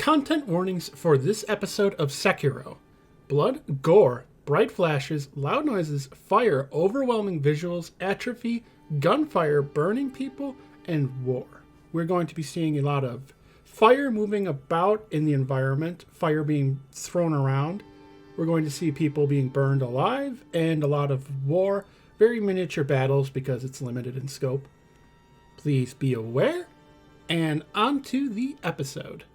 Content warnings for this episode of Sekiro. Blood, gore, bright flashes, loud noises, fire, overwhelming visuals, atrophy, gunfire, burning people, and war. We're going to be seeing a lot of fire moving about in the environment, fire being thrown around. We're going to see people being burned alive, and a lot of war, very miniature battles because it's limited in scope. Please be aware, and on to the episode.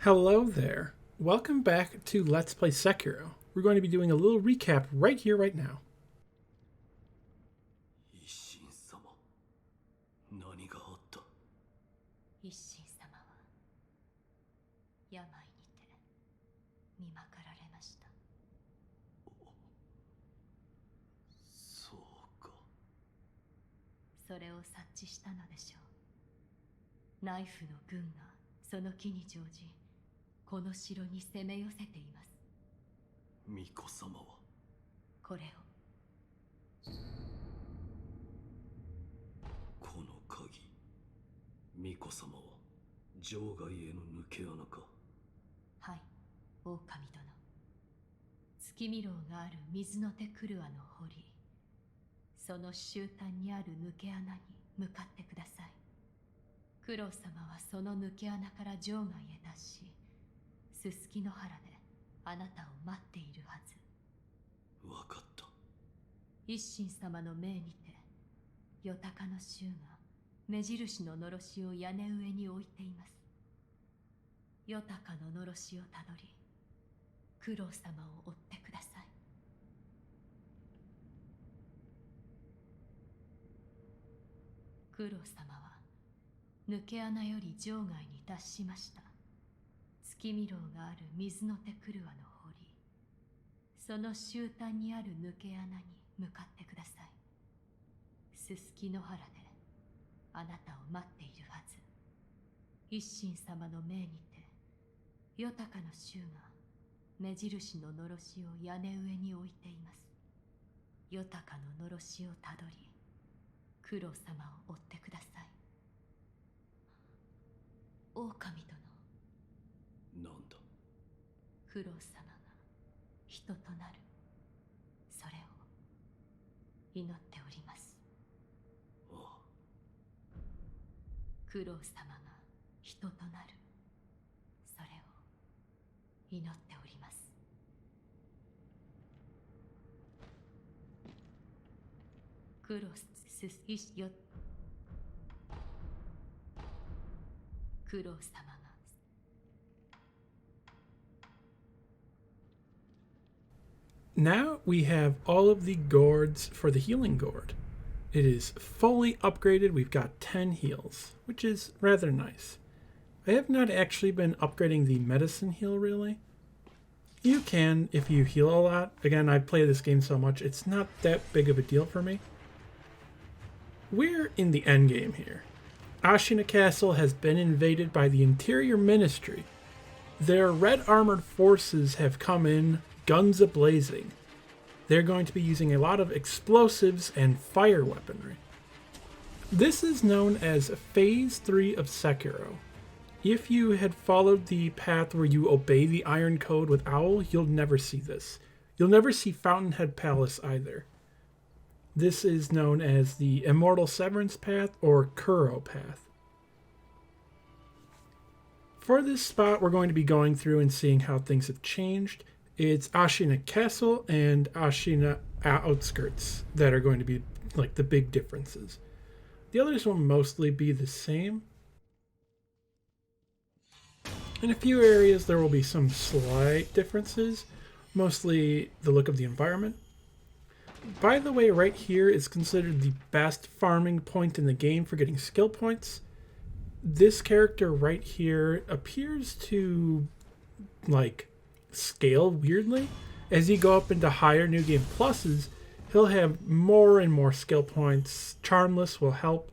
Hello there. Welcome back to Let's Play Sekiro. We're going to be doing a little recap right here, right now. Isshin 様は病にて見まかられました。そうか。それを察知したのでしょう。ナイフの軍がその木に乗じ、この城に攻め寄せています。巫女様はこれを。この鍵。巫女様は場外への抜け穴か。はい、狼殿。月見楼がある水の手クルアの堀、その終端にある抜け穴に向かってください。九郎様はその抜け穴から場外へ達し、すすきの原であなたを待っているはず。わかった。一心様の命にて、夜鷹の衆が目印ののろしを屋根上に置いています。夜鷹ののろしをたどり、九郎様を追ってください。九郎様は抜け穴より場外に達しました。月見楼がある水の手クルアの堀、その終端にある抜け穴に向かってください。すすきの原であなたを待っているはず。一心様の命にて、夜鷹の衆が目印ののろしを屋根上に置いています。夜鷹ののろしをたどり、九郎様を追ってください。狼殿。なんだ。九郎様が人となる、それを祈っております。ああ。九郎様が人となる、それを祈っております。九郎すいしよ九郎様がNow we have all of the gourds for the healing gourd. It is fully upgraded. We've got 10 heals, which is rather nice. I have not actually been upgrading the medicine heal, really. You can if you heal a lot. Again, I play this game so much, it's not that big of a deal for me. We're in the endgame here. Ashina Castle has been invaded by the Interior Ministry. Their red armored forces have come in, guns a-blazing. They're going to be using a lot of explosives and fire weaponry. This is known as Phase 3 of Sekiro. If you had followed the path where you obey the Iron Code with Owl, you'll never see this. You'll never see Fountainhead Palace either. This is known as the Immortal Severence path or Kuro path. For this spot, we're going to be going through and seeing how things have changed. It's Ashina Castle and Ashina Outskirts that are going to be like the big differences. The others will mostly be the same. In a few areas there will be some slight differences, mostly the look of the environment. By the way, right here is considered the best farming point in the game for getting skill points. This character right here appears to like scale weirdly. As you go up into higher new game pluses, he'll have more and more skill points. Charmless will help.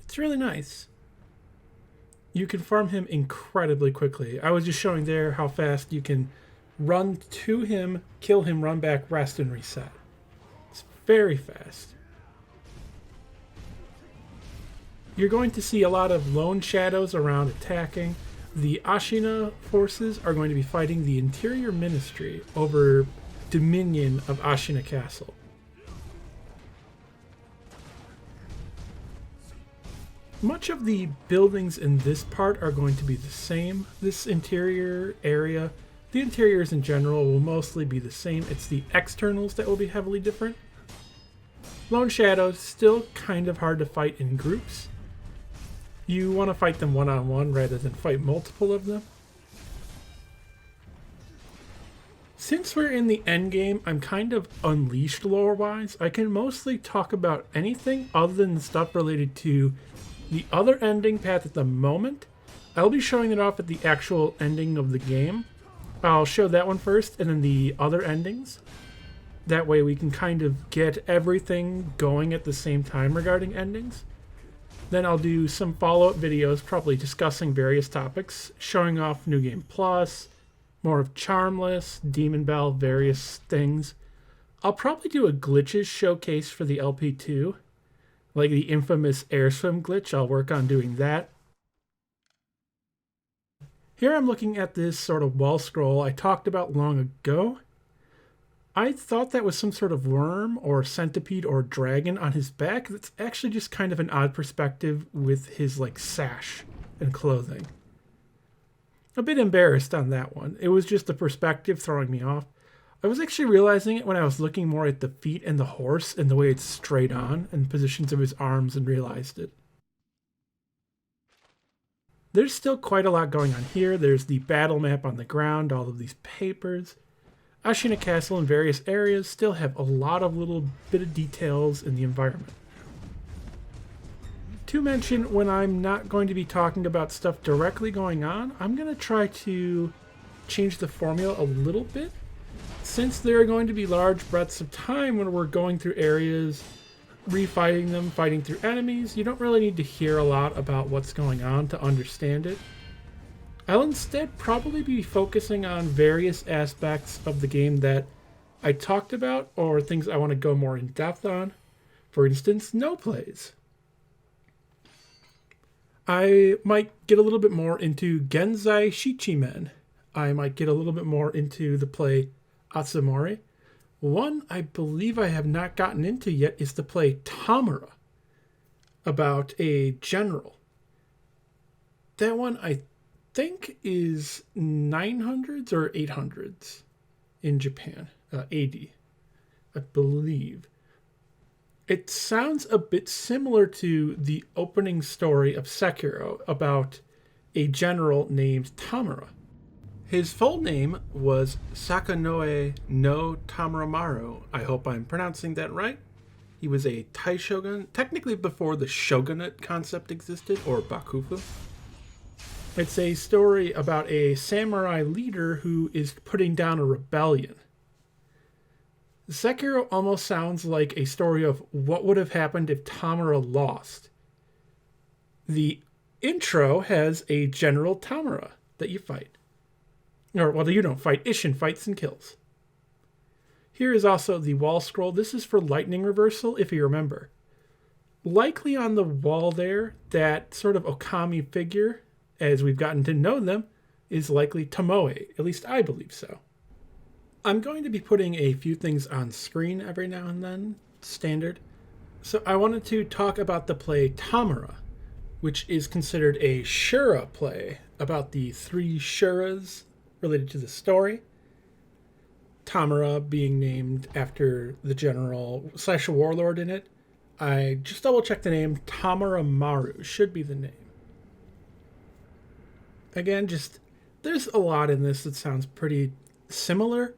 It's really nice. You can farm him incredibly quickly. I was just showing there how fast you can run to him, kill him, run back, rest, and reset. It's very fast. You're going to see a lot of lone shadows around attacking. the Ashina forces are going to be fighting the Interior Ministry over dominion of Ashina Castle. Much of the buildings in this part are going to be the same. This interior area, the interiors in general, will mostly be the same. It's the externals that will be heavily different. Lone Shadows, still kind of hard to fight in groups. You want to fight them one-on-one rather than fight multiple of them. Since we're in the endgame, I'm kind of unleashed lore-wise. I can mostly talk about anything other than the stuff related to the other ending path at the moment. I'll be showing it off at the actual ending of the game. I'll show that one first and then the other endings. That way we can kind of get everything going at the same time regarding endings. Then I'll do some follow-up videos, probably discussing various topics, showing off New Game Plus, more of Charmless, Demon Bell, various things. I'll probably do a glitches showcase for the LP2, like the infamous air swim glitch. I'll work on doing that. Here I'm looking at this sort of wall scroll I talked about long ago. I thought that was some sort of worm or centipede or dragon on his back. That's actually just kind of an odd perspective with his like sash and clothing. A bit embarrassed on that one. It was just the perspective throwing me off. I was actually realizing it when I was looking more at the feet and the horse and the way it's straight on and positions of his arms and realized it. There's still quite a lot going on here. There's the battle map on the ground, all of these papers. Ashina Castle and various areas still have a lot of little bit of details in the environment. To mention, when I'm not going to be talking about stuff directly going on, I'm going to try to change the formula a little bit. Since there are going to be large breadths of time when we're going through areas, refighting them, fighting through enemies, you don't really need to hear a lot about what's going on to understand it. I'll instead probably be focusing on various aspects of the game that I talked about or things I want to go more in depth on. For instance, no plays. I might get a little bit more into Genzai Shichimen. I might get a little bit more into the play Atsumori. One I believe I have not gotten into yet is the play Tamura, about a general. That one I think is 900s or 800s in Japan, AD, I believe. It sounds a bit similar to the opening story of Sekiro about a general named Tamura. His full name was Sakanoue no Tamuramaru. I hope I'm pronouncing that right. He was a Tai shogun, technically before the shogunate concept existed, or bakufu. It's a story about a samurai leader who is putting down a rebellion. Sekiro almost sounds like a story of what would have happened if Tamura lost. The intro has a General Tamura that you fight. Or, well, you don't fight. Isshin fights and kills. Here is also the wall scroll. This is for lightning reversal, if you remember. Likely on the wall there, that sort of Okami figure, as we've gotten to know them, is likely Tomoe. At least I believe so. I'm going to be putting a few things on screen every now and then, standard. So I wanted to talk about the play Tamura, which is considered a Shura play about the three Shuras related to the story. Tamura being named after the general / warlord in it. I just double checked the name. Tamuramaru should be the name. Again, there's a lot in this that sounds pretty similar.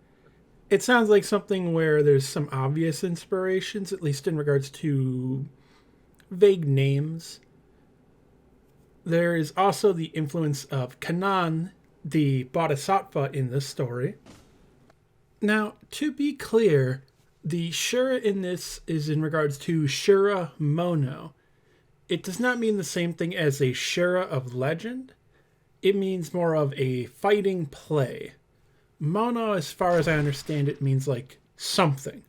It sounds like something where there's some obvious inspirations, at least in regards to vague names. There is also the influence of Kanan, the bodhisattva in this story. Now, to be clear, the Shura in this is in regards to Shura Mono. It does not mean the same thing as a Shura of legend. It means more of a fighting play. Mono, as far as I understand it, means like something.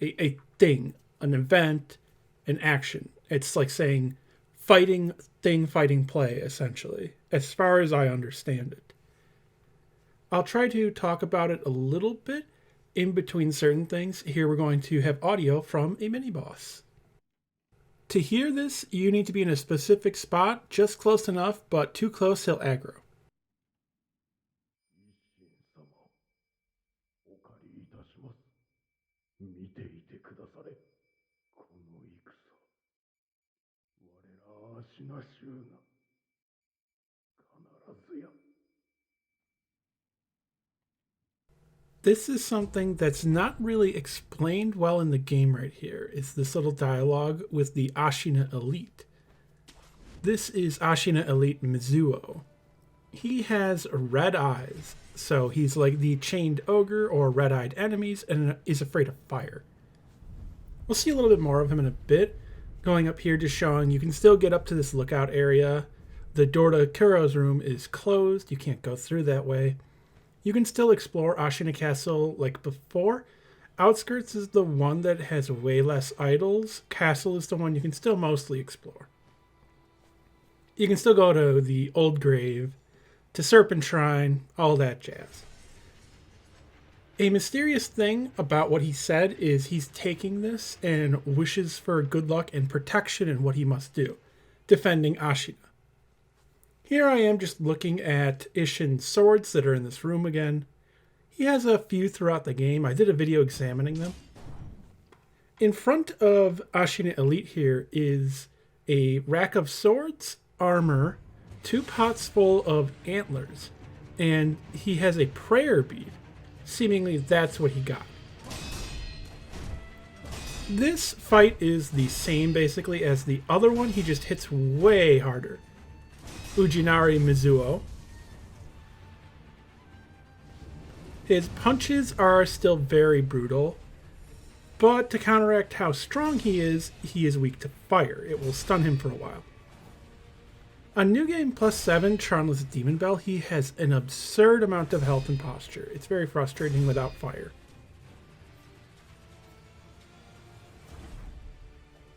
A thing, an event, an action. It's like saying fighting thing, fighting play, essentially. as far as I understand it. I'll try to talk about it a little bit in between certain things. Here we're going to have audio from a mini-boss. To hear this, you need to be in a specific spot, just close enough, but too close he'll aggro. This is something that's not really explained well in the game right here. It's this little dialogue with the Ashina Elite. This is Ashina Elite Mizuo. He has red eyes, so he's like the chained ogre or red-eyed enemies and is afraid of fire. We'll see a little bit more of him in a bit. Going up here, just showing you can still get up to this lookout area. The door to Kuro's room is closed. You can't go through that way. You can still explore Ashina Castle like before. Outskirts is the one that has way less idols. Castle is the one you can still mostly explore. You can still go to the Old Grave, to Serpent Shrine, all that jazz. A mysterious thing about what he said is he's taking this and wishes for good luck and protection in what he must do, defending Ashina. Here I am just looking at Isshin's swords that are in this room again. He has a few throughout the game. I did a video examining them. In front of Ashina Elite here is a rack of swords, armor, 2 pots full of antlers, and he has a prayer bead. Seemingly that's what he got. This fight is the same basically as the other one, he just hits way harder. Ujinari Mizuo. His punches are still very brutal, but to counteract how strong he is weak to fire. It will stun him for a while. On New Game +7, Charmless Demon Bell, he has an absurd amount of health and posture. It's very frustrating without fire.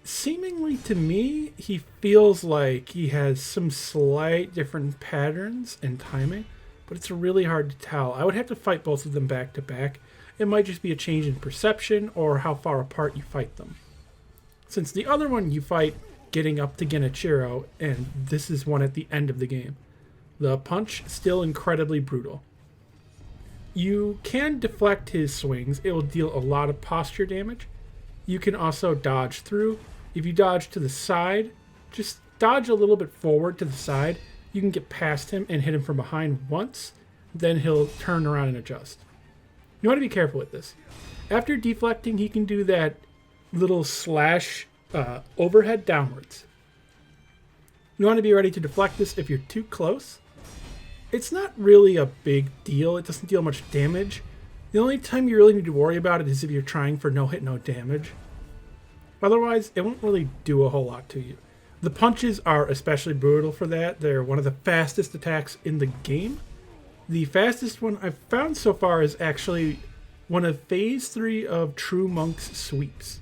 Seemingly to me, he feels like he has some slight different patterns and timing, but it's really hard to tell. I would have to fight both of them back to back. It might just be a change in perception or how far apart you fight them. Since the other one you fight getting up to Genichiro, and this is one at the end of the game. The punch, still incredibly brutal. You can deflect his swings. It will deal a lot of posture damage. You can also dodge through. If you dodge to the side, just dodge a little bit forward to the side. You can get past him and hit him from behind once. Then he'll turn around and adjust. You want to be careful with this. After deflecting, he can do that little slash overhead downwards. You want to be ready to deflect this if you're too close. It's not really a big deal. It doesn't deal much damage. The only time you really need to worry about it is if you're trying for no hit, no damage. Otherwise, it won't really do a whole lot to you. The punches are especially brutal for that. They're one of the fastest attacks in the game. The fastest one I've found so far is actually one of Phase 3 of True Monk's sweeps.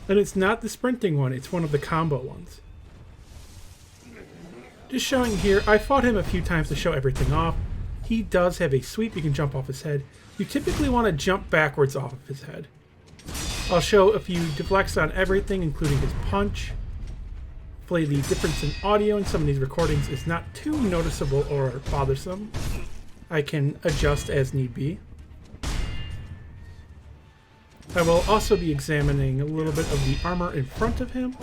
And it's not the sprinting one, it's one of the combo ones. Just showing here, I fought him a few times to show everything off. He does have a sweep, you can jump off his head. You typically want to jump backwards off of his head. I'll show a few deflects on everything, including his punch. Hopefully the difference in audio in some of these recordings is not too noticeable or bothersome. I can adjust as need be. I will also be examining a little bit of the armor in front of him.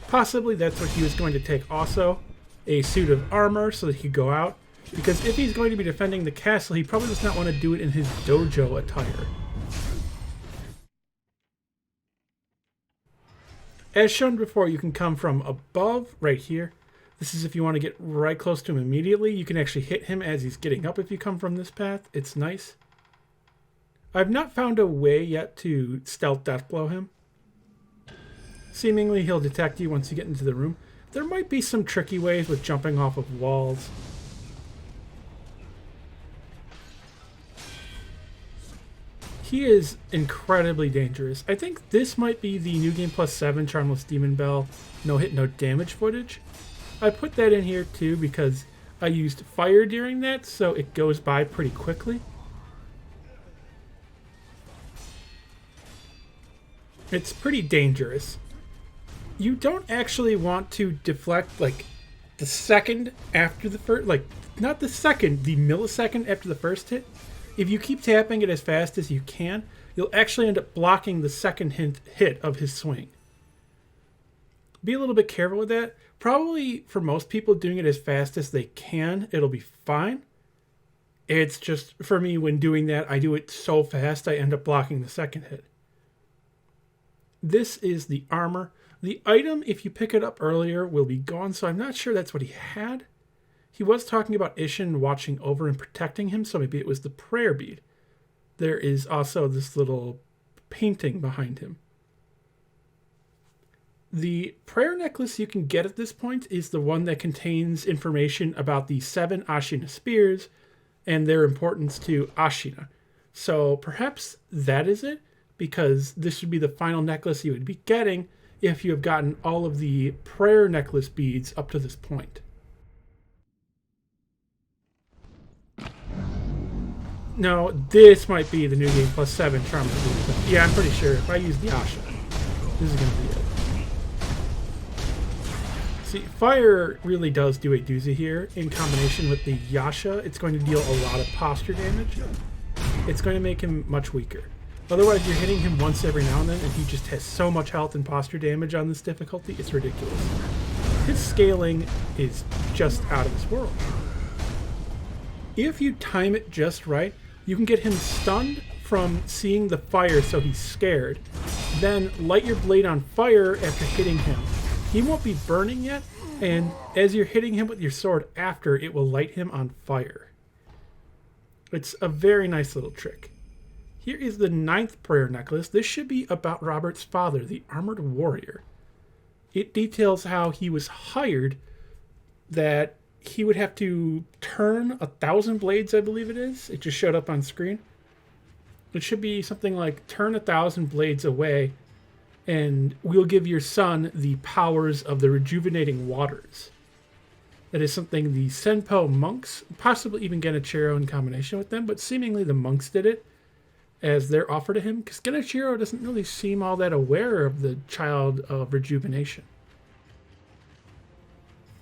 Possibly that's what he was going to take also, a suit of armor so that he could go out. Because if he's going to be defending the castle, he probably does not want to do it in his dojo attire. As shown before, you can come from above, right here. This is if you want to get right close to him immediately. You can actually hit him as he's getting up if you come from this path. It's nice. I've not found a way yet to stealth deathblow him. Seemingly he'll detect you once you get into the room. There might be some tricky ways with jumping off of walls. He is incredibly dangerous. I think this might be the New Game +7 Charmless Demon Bell no hit, no damage footage. I put that in here too because I used fire during that, so it goes by pretty quickly. It's pretty dangerous. You don't actually want to deflect like the second after the first, like not the second, the millisecond after the first hit. If you keep tapping it as fast as you can, you'll actually end up blocking the second hit of his swing. Be a little bit careful with that. Probably for most people doing it as fast as they can, it'll be fine. It's just, for me, when doing that, I do it so fast, I end up blocking the second hit. This is the armor. The item, if you pick it up earlier, will be gone, so I'm not sure that's what he had. He was talking about Isshin watching over and protecting him, so maybe it was the prayer bead. There is also this little painting behind him. The prayer necklace you can get at this point is the one that contains information about the 7 Ashina spears and their importance to Ashina. So perhaps that is it, because this would be the final necklace you would be getting if you have gotten all of the prayer necklace beads up to this point. No, this might be the new game plus 7 charm. Yeah, I'm pretty sure if I use the Asha, this is going to be it. See, fire really does do a doozy here. In combination with the Yasha, it's going to deal a lot of posture damage. It's going to make him much weaker. Otherwise, you're hitting him once every now and then, and he just has so much health and posture damage on this difficulty, it's ridiculous. His scaling is just out of this world. If you time it just right, you can get him stunned from seeing the fire so he's scared. Then light your blade on fire after hitting him. He won't be burning yet, and as you're hitting him with your sword after, it will light him on fire. It's a very nice little trick. Here is the 9th prayer necklace. This should be about Robert's father, the armored warrior. It details how he was hired, that he would have to turn 1,000 blades, I believe it is. It just showed up on screen. It should be something like turn 1,000 blades away, and we'll give your son the powers of the rejuvenating waters. That is something the Senpo monks, possibly even Genichiro in combination with them, but seemingly the monks did it as their offer to him, because Genichiro doesn't really seem all that aware of the child of rejuvenation.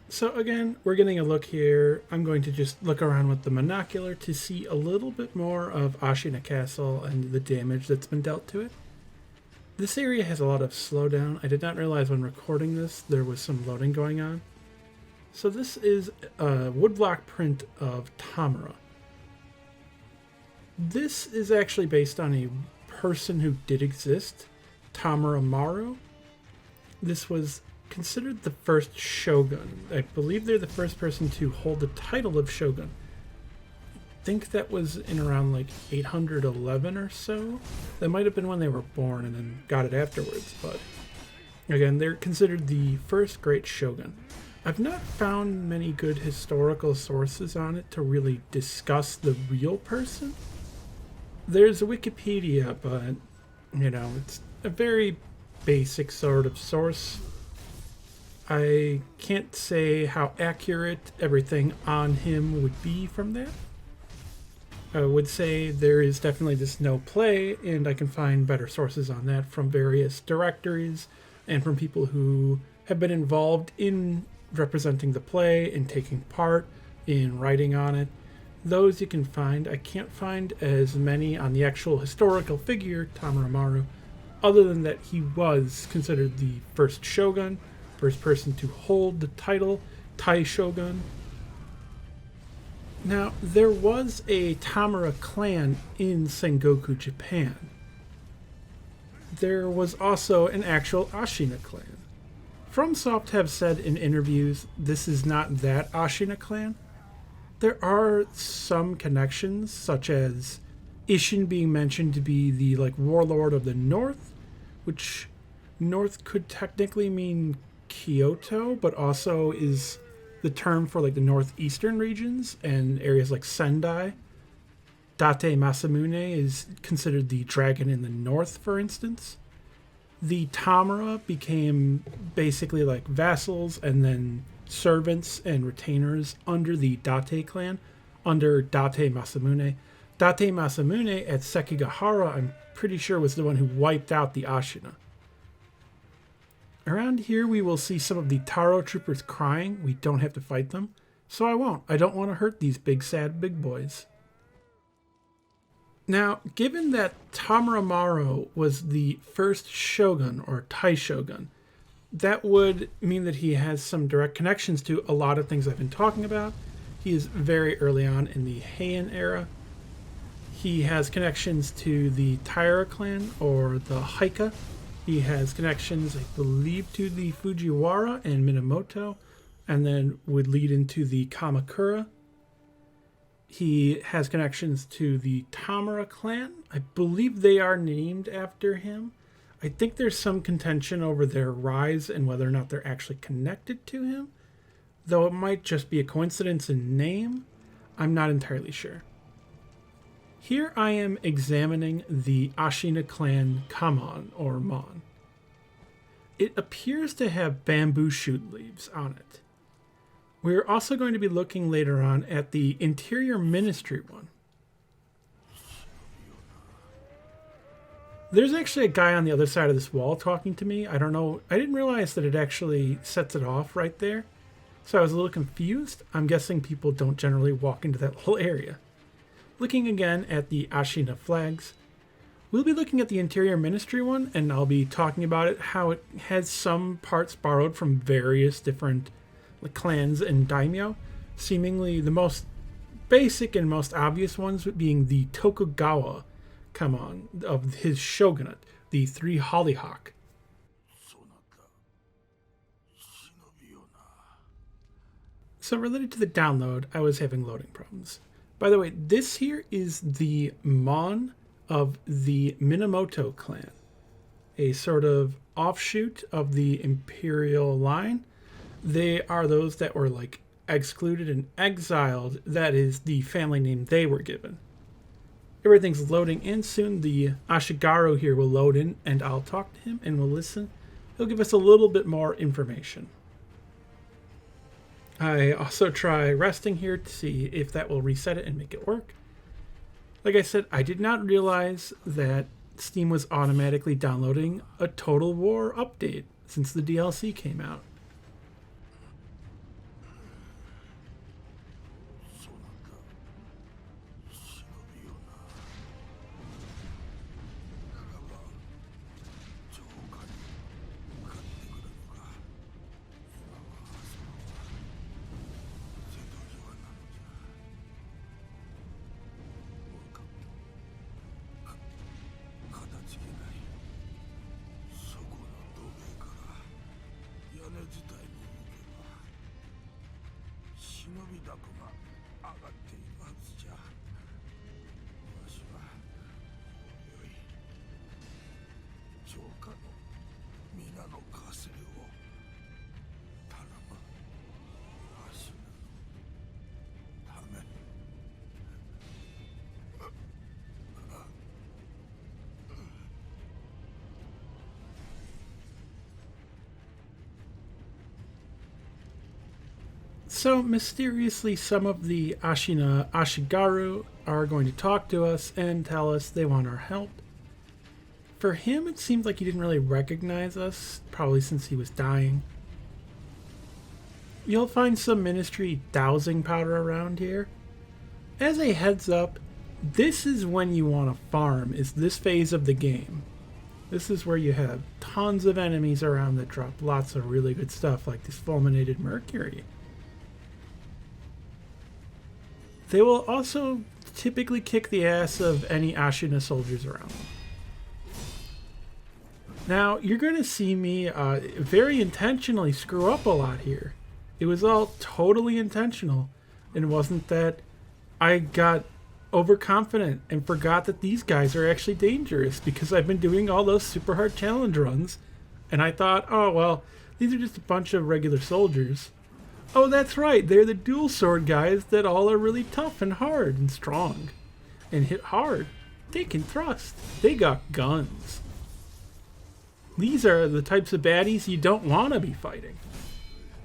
So again, we're getting a look here. I'm going to just look around with the monocular to see a little bit more of Ashina Castle and the damage that's been dealt to it. This area has a lot of slowdown. I did not realize when recording this there was some loading going on. So this is a woodblock print of Tamura. This is actually based on a person who did exist, Tamuramaru. This was considered the first shogun. I believe they're the first person to hold the title of shogun. I think that was in around like 811 or so. That might have been when they were born and then got it afterwards, but again, they're considered the first great shogun. I've not found many good historical sources on it to really discuss the real person. There's a Wikipedia, but you know, it's a very basic sort of source. I can't say how accurate everything on him would be from that. I would say there is definitely this no play, and I can find better sources on that from various directories and from people who have been involved in representing the play and taking part in writing on it. Those you can find. I can't find as many on the actual historical figure, Tamuramaru, other than that he was considered the first shogun, first person to hold the title, Tai Shogun. Now, there was a Tamura clan in Sengoku, Japan. There was also an actual Ashina clan. FromSoft have said in interviews this is not that Ashina clan. There are some connections, such as Isshin being mentioned to be the warlord of the North, which North could technically mean Kyoto, but also is the term for the northeastern regions and areas like Sendai. Date Masamune is considered the dragon in the north, for instance. The Tamura became basically vassals and then servants and retainers under the Date clan, under Date Masamune. Date Masamune at Sekigahara, I'm pretty sure, was the one who wiped out the Ashina. Around here we will see some of the Taro troopers crying. We don't have to fight them, so I won't. I don't want to hurt these big sad big boys. Now, given that Tamuramaro was the first shogun, or Taishogun, that would mean that he has some direct connections to a lot of things I've been talking about. He is very early on in the Heian era. He has connections to the Taira clan, or the Haika. He has connections, I believe, to the Fujiwara and Minamoto, and then would lead into the Kamakura. He has connections to the Tamura clan. I believe they are named after him. I think there's some contention over their rise and whether or not they're actually connected to him, though it might just be a coincidence in name. I'm not entirely sure. Here I am examining the Ashina clan Kamon, or Mon. It appears to have bamboo shoot leaves on it. We're also going to be looking later on at the interior ministry one. There's actually a guy on the other side of this wall talking to me. I don't know. I didn't realize that it actually sets it off right there. So I was a little confused. I'm guessing people don't generally walk into that whole area. Looking again at the Ashina flags, we'll be looking at the interior ministry one, and I'll be talking about it, how it has some parts borrowed from various different clans and daimyo. Seemingly the most basic and most obvious ones being the Tokugawa Kamon of his shogunate, the Three Hollyhock. So related to the download, I was having loading problems. By the way, this here is the Mon of the Minamoto clan, a sort of offshoot of the imperial line. They are those that were like excluded and exiled. That is the family name they were given. Everything's loading in soon. The Ashigaru here will load in, and I'll talk to him and we'll listen. He'll give us a little bit more information. I also try resting here to see if that will reset it and make it work. Like I said, I did not realize that Steam was automatically downloading a Total War update since the DLC came out. So, mysteriously, some of the Ashina Ashigaru are going to talk to us and tell us they want our help. For him, it seemed like he didn't really recognize us, probably since he was dying. You'll find some ministry dowsing powder around here. As a heads up, this is when you want to farm, is this phase of the game. This is where you have tons of enemies around that drop lots of really good stuff, like this fulminated mercury. They will also typically kick the ass of any Ashina soldiers around them. Now, you're going to see me very intentionally screw up a lot here. It was all totally intentional. It wasn't that I got overconfident and forgot that these guys are actually dangerous, because I've been doing all those super hard challenge runs, and I thought, oh, well, these are just a bunch of regular soldiers. Oh, that's right, they're the dual sword guys that all are really tough and hard and strong and hit hard. They can thrust. They got guns. These are the types of baddies you don't want to be fighting.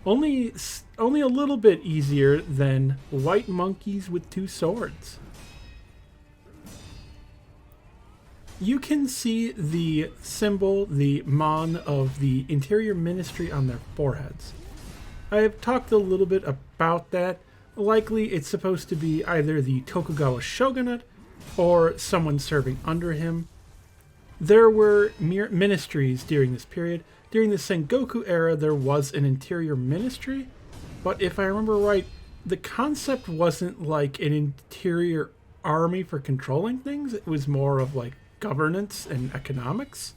Only a little bit easier than white monkeys with two swords. You can see the symbol, the mon of the Interior Ministry on their foreheads. I have talked a little bit about that. Likely it's supposed to be either the Tokugawa shogunate or someone serving under him. There were ministries during this period. During the Sengoku era, there was an interior ministry, but if I remember right, the concept wasn't like an interior army for controlling things. It was more of like governance and economics.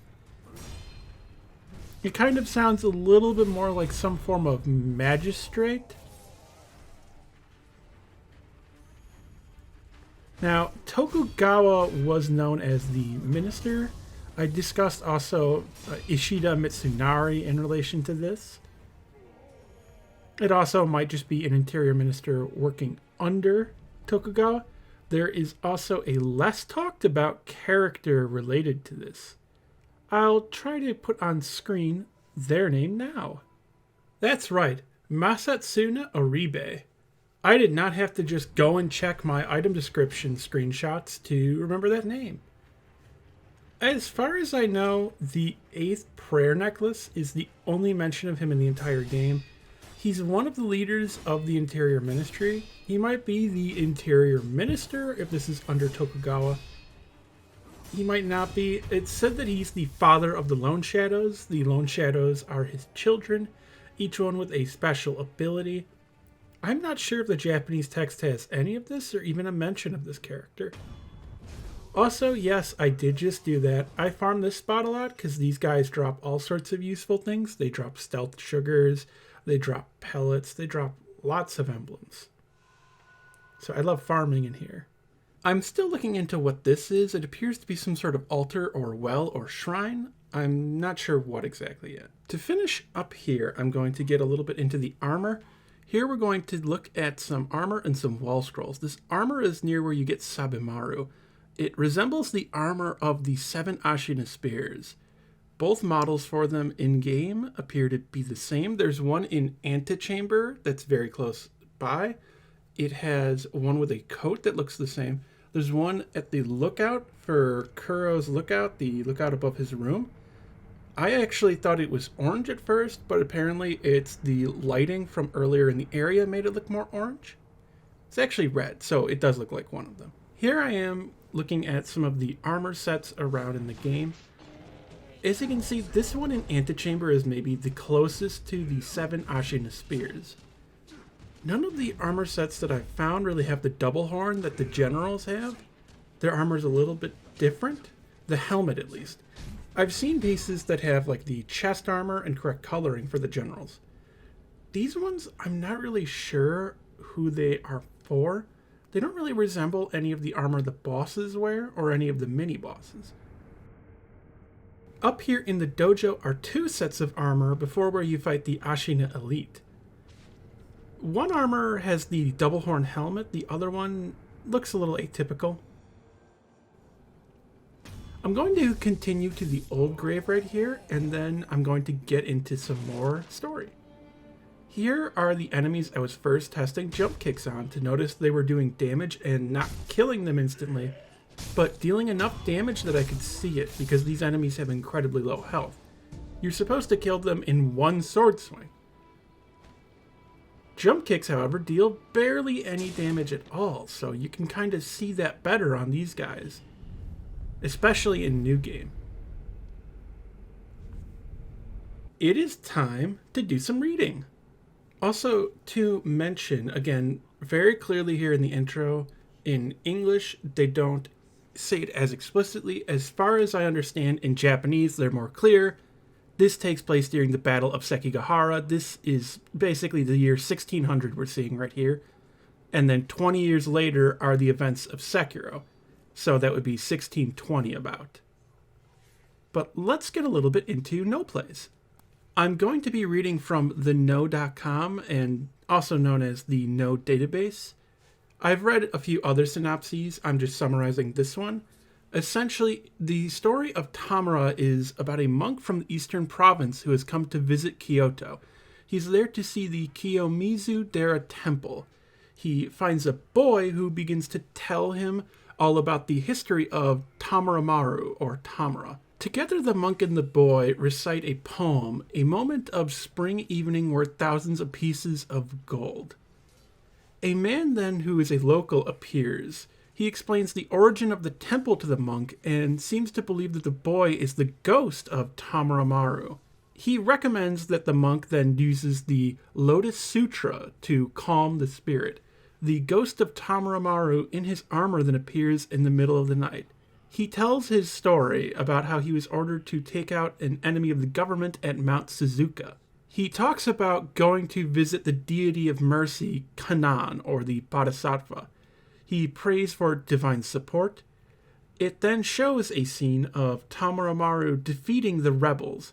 It kind of sounds a little bit more like some form of magistrate. Now, Tokugawa was known as the minister. I discussed also Ishida Mitsunari in relation to this. It also might just be an interior minister working under Tokugawa. There is also a less talked about character related to this. I'll try to put on screen their name now. That's right, Masatsuna Oribe. I did not have to just go and check my item description screenshots to remember that name. As far as I know, the 8th prayer necklace is the only mention of him in the entire game. He's one of the leaders of the Interior Ministry. He might be the Interior Minister if this is under Tokugawa. He might not be. It's said that he's the father of the Lone Shadows. The Lone Shadows are his children, each one with a special ability. I'm not sure if the Japanese text has any of this or even a mention of this character. Also, yes, I did just do that. I farm this spot a lot because these guys drop all sorts of useful things. They drop stealth sugars, they drop pellets, they drop lots of emblems. So I love farming in here. I'm still looking into what this is. It appears to be some sort of altar or well or shrine. I'm not sure what exactly yet. To finish up here, I'm going to get a little bit into the armor. Here we're going to look at some armor and some wall scrolls. This armor is near where you get Sabemaru. It resembles the armor of the 7 Ashina spears. Both models for them in-game appear to be the same. There's one in Antechamber that's very close by. It has one with a coat that looks the same. There's one at the lookout for Kuro's lookout, the lookout above his room. I actually thought it was orange at first, but apparently it's the lighting from earlier in the area made it look more orange. It's actually red, so it does look like one of them. Here I am looking at some of the armor sets around in the game. As you can see, this one in Antechamber is maybe the closest to the 7 Ashina spears. None of the armor sets that I've found really have the double horn that the generals have. Their armor's a little bit different. The helmet, at least. I've seen pieces that have like the chest armor and correct coloring for the generals. These ones, I'm not really sure who they are for. They don't really resemble any of the armor the bosses wear or any of the mini-bosses. Up here in the dojo are 2 sets of armor before where you fight the Ashina Elite. One armor has the double horn helmet, the other one looks a little atypical. I'm going to continue to the old grave right here, and then I'm going to get into some more story. Here are the enemies I was first testing jump kicks on to notice they were doing damage and not killing them instantly, but dealing enough damage that I could see it because these enemies have incredibly low health. You're supposed to kill them in one sword swing. Jump kicks, however, deal barely any damage at all, so you can kind of see that better on these guys, especially in New Game. It is time to do some reading. Also, to mention, again, very clearly here in the intro, in English, they don't say it as explicitly. As far as I understand, in Japanese, they're more clear. This takes place during the Battle of Sekigahara. This is basically the year 1600 we're seeing right here. And then 20 years later are the events of Sekiro. So that would be 1620 about. But let's get a little bit into no plays. I'm going to be reading from the no.com, and also known as the No database. I've read a few other synopses. I'm just summarizing this one. Essentially, the story of Tamura is about a monk from the eastern province who has come to visit Kyoto. He's there to see the Kiyomizu-dera temple. He finds a boy who begins to tell him all about the history of Tamuramaru, or Tamura. Together, the monk and the boy recite a poem, a moment of spring evening worth thousands of pieces of gold. A man then who is a local appears. He explains the origin of the temple to the monk and seems to believe that the boy is the ghost of Tamuramaro. He recommends that the monk then uses the Lotus Sutra to calm the spirit. The ghost of Tamuramaro in his armor then appears in the middle of the night. He tells his story about how he was ordered to take out an enemy of the government at Mount Suzuka. He talks about going to visit the deity of mercy, Kannan, or the Bodhisattva. He prays for divine support. It then shows a scene of Tamuramaro defeating the rebels,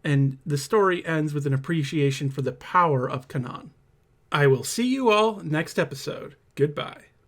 and the story ends with an appreciation for the power of Kannan. I will see you all next episode. Goodbye.